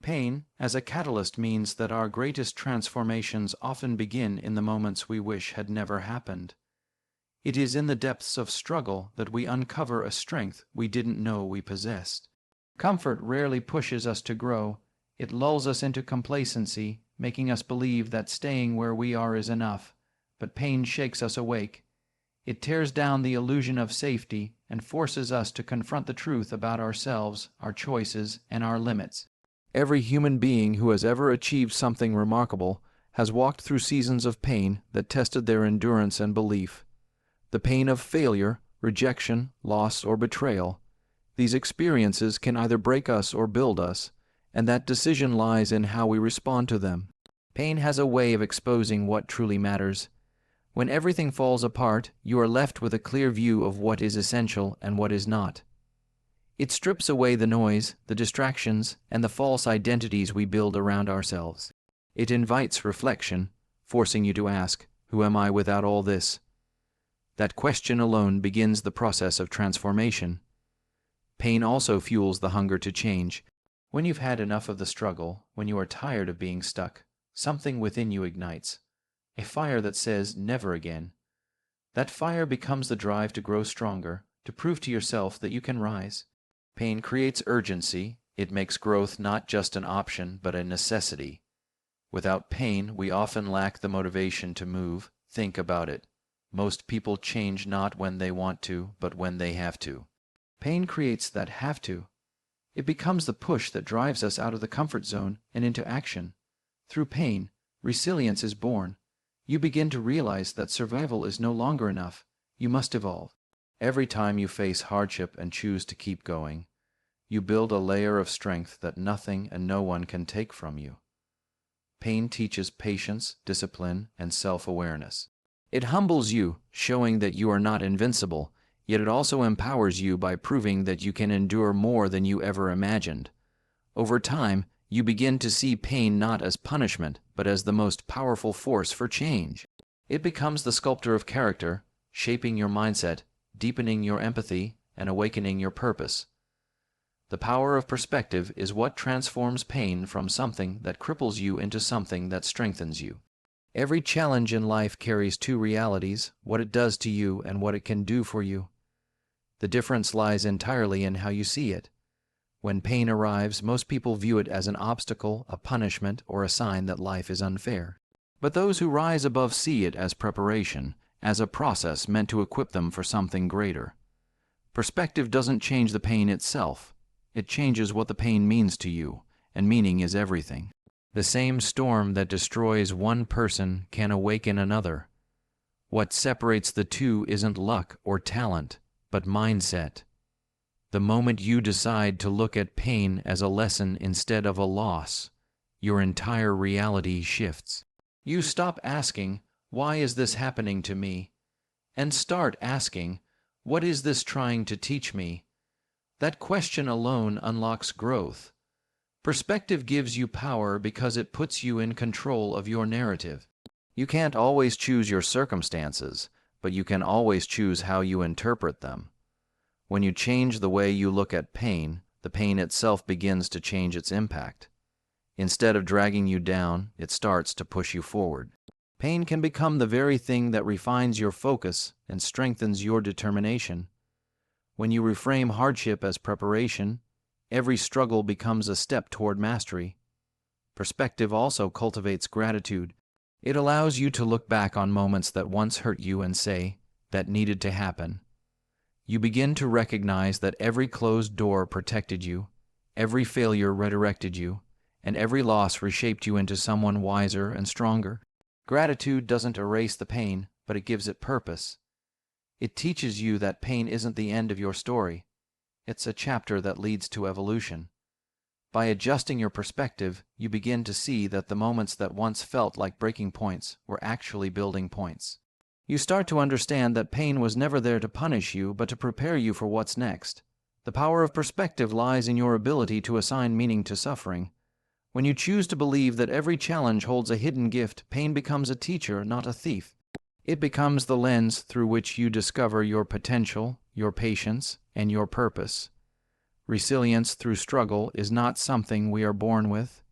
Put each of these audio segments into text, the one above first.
Pain, as a catalyst, means that our greatest transformations often begin in the moments we wish had never happened. It is in the depths of struggle that we uncover a strength we didn't know we possessed. Comfort rarely pushes us to grow. It lulls us into complacency, making us believe that staying where we are is enough. But pain shakes us awake. It tears down the illusion of safety and forces us to confront the truth about ourselves, our choices, and our limits. Every human being who has ever achieved something remarkable has walked through seasons of pain that tested their endurance and belief. The pain of failure, rejection, loss, or betrayal. These experiences can either break us or build us, and that decision lies in how we respond to them. Pain has a way of exposing what truly matters. When everything falls apart, you are left with a clear view of what is essential and what is not. It strips away the noise, the distractions, and the false identities we build around ourselves. It invites reflection, forcing you to ask, "Who am I without all this?" That question alone begins the process of transformation. Pain also fuels the hunger to change. When you've had enough of the struggle, when you are tired of being stuck, something within you ignites. A fire that says, "Never again." That fire becomes the drive to grow stronger, to prove to yourself that you can rise. Pain creates urgency. It makes growth not just an option, but a necessity. Without pain, we often lack the motivation to move. Think about it. Most people change not when they want to, but when they have to. Pain creates that have to. It becomes the push that drives us out of the comfort zone and into action. Through pain, resilience is born. You begin to realize that survival is no longer enough. You must evolve. Every time you face hardship and choose to keep going, you build a layer of strength that nothing and no one can take from you. Pain teaches patience, discipline, and self-awareness. It humbles you, showing that you are not invincible, yet it also empowers you by proving that you can endure more than you ever imagined. Over time, you begin to see pain not as punishment, but as the most powerful force for change. It becomes the sculptor of character, shaping your mindset, deepening your empathy, and awakening your purpose. The power of perspective is what transforms pain from something that cripples you into something that strengthens you. Every challenge in life carries two realities, what it does to you and what it can do for you. The difference lies entirely in how you see it. When pain arrives, most people view it as an obstacle, a punishment, or a sign that life is unfair. But those who rise above see it as preparation, as a process meant to equip them for something greater. Perspective doesn't change the pain itself. It changes what the pain means to you, and meaning is everything. The same storm that destroys one person can awaken another. What separates the two isn't luck or talent, but mindset. The moment you decide to look at pain as a lesson instead of a loss, your entire reality shifts. You stop asking, "Why is this happening to me?" and start asking, "What is this trying to teach me?" That question alone unlocks growth. Perspective gives you power because it puts you in control of your narrative. You can't always choose your circumstances, but you can always choose how you interpret them. When you change the way you look at pain, the pain itself begins to change its impact. Instead of dragging you down, it starts to push you forward. Pain can become the very thing that refines your focus and strengthens your determination. When you reframe hardship as preparation, every struggle becomes a step toward mastery. Perspective also cultivates gratitude. It allows you to look back on moments that once hurt you and say, "That needed to happen." You begin to recognize that every closed door protected you, every failure redirected you, and every loss reshaped you into someone wiser and stronger. Gratitude doesn't erase the pain, but it gives it purpose. It teaches you that pain isn't the end of your story. It's a chapter that leads to evolution. By adjusting your perspective, you begin to see that the moments that once felt like breaking points were actually building points. You start to understand that pain was never there to punish you, but to prepare you for what's next. The power of perspective lies in your ability to assign meaning to suffering. When you choose to believe that every challenge holds a hidden gift, pain becomes a teacher, not a thief. It becomes the lens through which you discover your potential, your patience, and your purpose. Resilience through struggle is not something we are born with.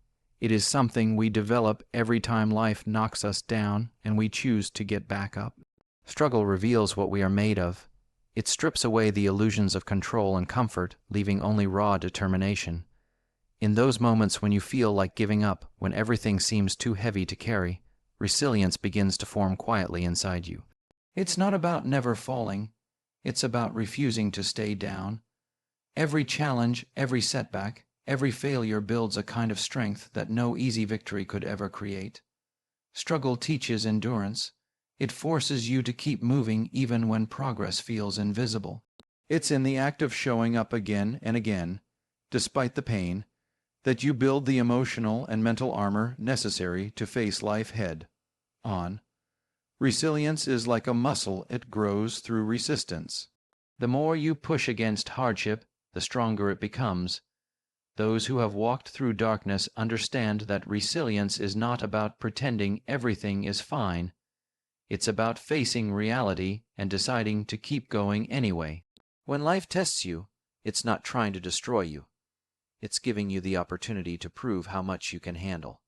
It is something we develop every time life knocks us down and we choose to get back up. Struggle reveals what we are made of. It strips away the illusions of control and comfort, leaving only raw determination. In those moments when you feel like giving up, when everything seems too heavy to carry, resilience begins to form quietly inside you. It's not about never falling. It's about refusing to stay down. Every challenge, every setback, every failure builds a kind of strength that no easy victory could ever create. Struggle teaches endurance. It forces you to keep moving even when progress feels invisible. It's in the act of showing up again and again, despite the pain, that you build the emotional and mental armor necessary to face life head on. Resilience is like a muscle, it grows through resistance. The more you push against hardship, the stronger it becomes. Those who have walked through darkness understand that resilience is not about pretending everything is fine. It's about facing reality and deciding to keep going anyway. When life tests you, it's not trying to destroy you. It's giving you the opportunity to prove how much you can handle.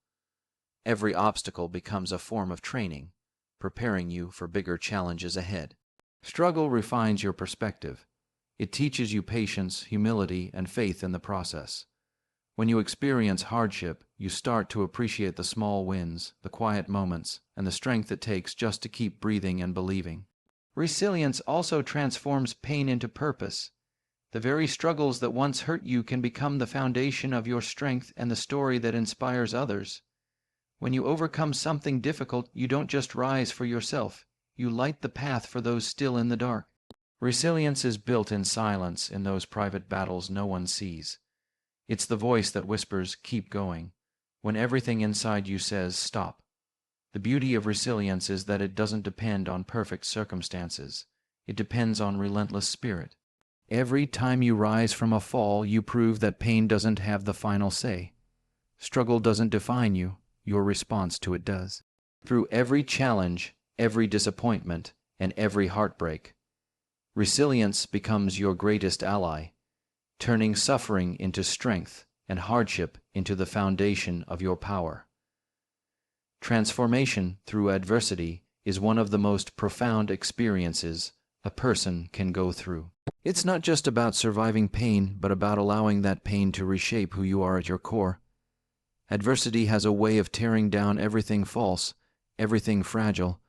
Every obstacle becomes a form of training, preparing you for bigger challenges ahead. Struggle refines your perspective. It teaches you patience, humility, and faith in the process. When you experience hardship, you start to appreciate the small wins, the quiet moments, and the strength it takes just to keep breathing and believing. Resilience also transforms pain into purpose. The very struggles that once hurt you can become the foundation of your strength and the story that inspires others. When you overcome something difficult, you don't just rise for yourself, you light the path for those still in the dark. Resilience is built in silence, in those private battles no one sees. It's the voice that whispers, "Keep going," when everything inside you says, "Stop." The beauty of resilience is that it doesn't depend on perfect circumstances. It depends on relentless spirit. Every time you rise from a fall, you prove that pain doesn't have the final say. Struggle doesn't define you, your response to it does. Through every challenge, every disappointment, and every heartbreak, resilience becomes your greatest ally, turning suffering into strength and hardship into the foundation of your power. Transformation through adversity is one of the most profound experiences a person can go through. It's not just about surviving pain, but about allowing that pain to reshape who you are at your core. Adversity has a way of tearing down everything false, everything fragile,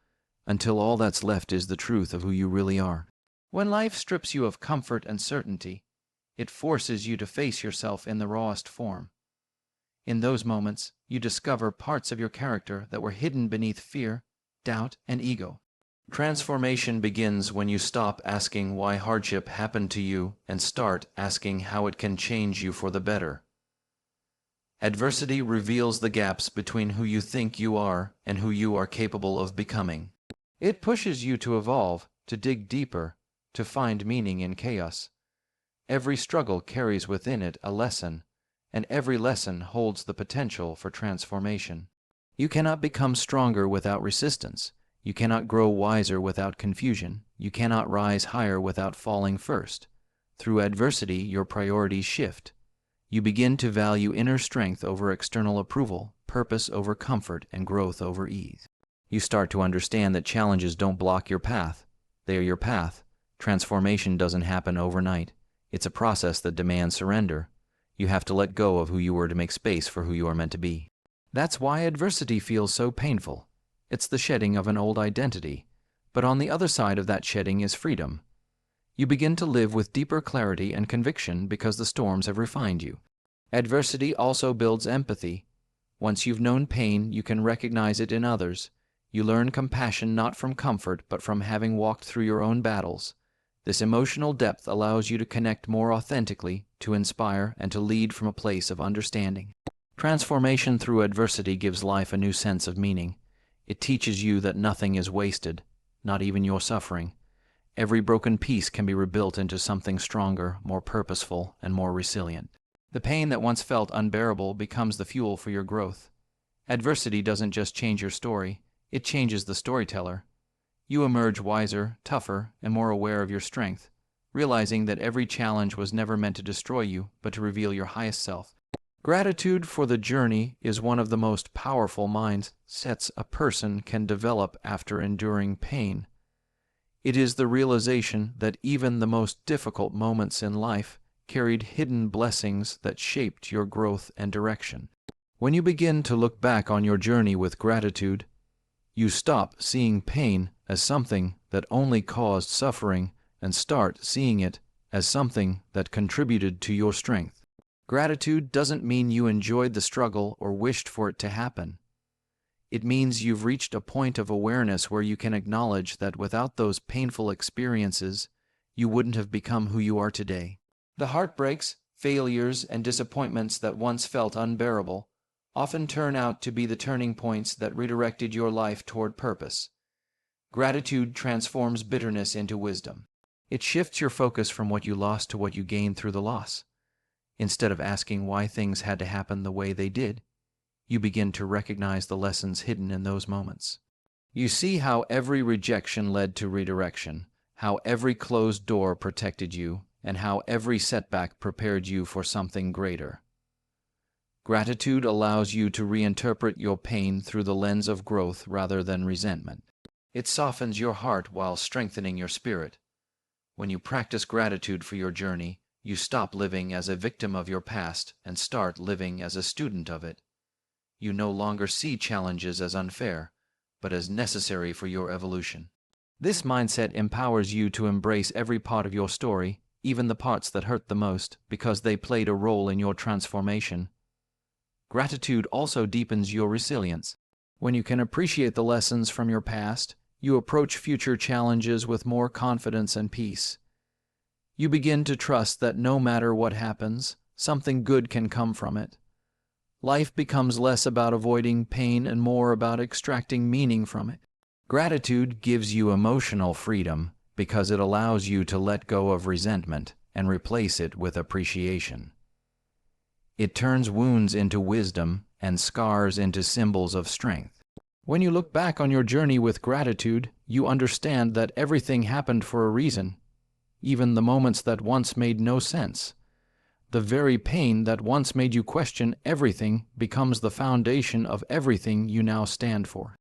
until all that's left is the truth of who you really are. When life strips you of comfort and certainty, it forces you to face yourself in the rawest form. In those moments, you discover parts of your character that were hidden beneath fear, doubt, and ego. Transformation begins when you stop asking why hardship happened to you and start asking how it can change you for the better. Adversity reveals the gaps between who you think you are and who you are capable of becoming. It pushes you to evolve, to dig deeper, to find meaning in chaos. Every struggle carries within it a lesson, and every lesson holds the potential for transformation. You cannot become stronger without resistance. You cannot grow wiser without confusion. You cannot rise higher without falling first. Through adversity, your priorities shift. You begin to value inner strength over external approval, purpose over comfort, and growth over ease. You start to understand that challenges don't block your path. They are your path. Transformation doesn't happen overnight. It's a process that demands surrender. You have to let go of who you were to make space for who you are meant to be. That's why adversity feels so painful. It's the shedding of an old identity. But on the other side of that shedding is freedom. You begin to live with deeper clarity and conviction because the storms have refined you. Adversity also builds empathy. Once you've known pain, you can recognize it in others. You learn compassion not from comfort, but from having walked through your own battles. This emotional depth allows you to connect more authentically, to inspire, and to lead from a place of understanding. Transformation through adversity gives life a new sense of meaning. It teaches you that nothing is wasted, not even your suffering. Every broken piece can be rebuilt into something stronger, more purposeful, and more resilient. The pain that once felt unbearable becomes the fuel for your growth. Adversity doesn't just change your story, it changes the storyteller. You emerge wiser, tougher, and more aware of your strength, realizing that every challenge was never meant to destroy you, but to reveal your highest self. Gratitude for the journey is one of the most powerful mindsets a person can develop after enduring pain. It is the realization that even the most difficult moments in life carried hidden blessings that shaped your growth and direction. When you begin to look back on your journey with gratitude, you stop seeing pain as something that only caused suffering and start seeing it as something that contributed to your strength. Gratitude doesn't mean you enjoyed the struggle or wished for it to happen. It means you've reached a point of awareness where you can acknowledge that without those painful experiences, you wouldn't have become who you are today. The heartbreaks, failures, and disappointments that once felt unbearable often turn out to be the turning points that redirected your life toward purpose. Gratitude transforms bitterness into wisdom. It shifts your focus from what you lost to what you gained through the loss. Instead of asking why things had to happen the way they did, you begin to recognize the lessons hidden in those moments. You see how every rejection led to redirection, how every closed door protected you, and how every setback prepared you for something greater. Gratitude allows you to reinterpret your pain through the lens of growth rather than resentment. It softens your heart while strengthening your spirit. When you practice gratitude for your journey, you stop living as a victim of your past and start living as a student of it. You no longer see challenges as unfair, but as necessary for your evolution. This mindset empowers you to embrace every part of your story, even the parts that hurt the most, because they played a role in your transformation. Gratitude also deepens your resilience. When you can appreciate the lessons from your past, you approach future challenges with more confidence and peace. You begin to trust that no matter what happens, something good can come from it. Life becomes less about avoiding pain and more about extracting meaning from it. Gratitude gives you emotional freedom because it allows you to let go of resentment and replace it with appreciation. It turns wounds into wisdom and scars into symbols of strength. When you look back on your journey with gratitude, you understand that everything happened for a reason, even the moments that once made no sense. The very pain that once made you question everything becomes the foundation of everything you now stand for.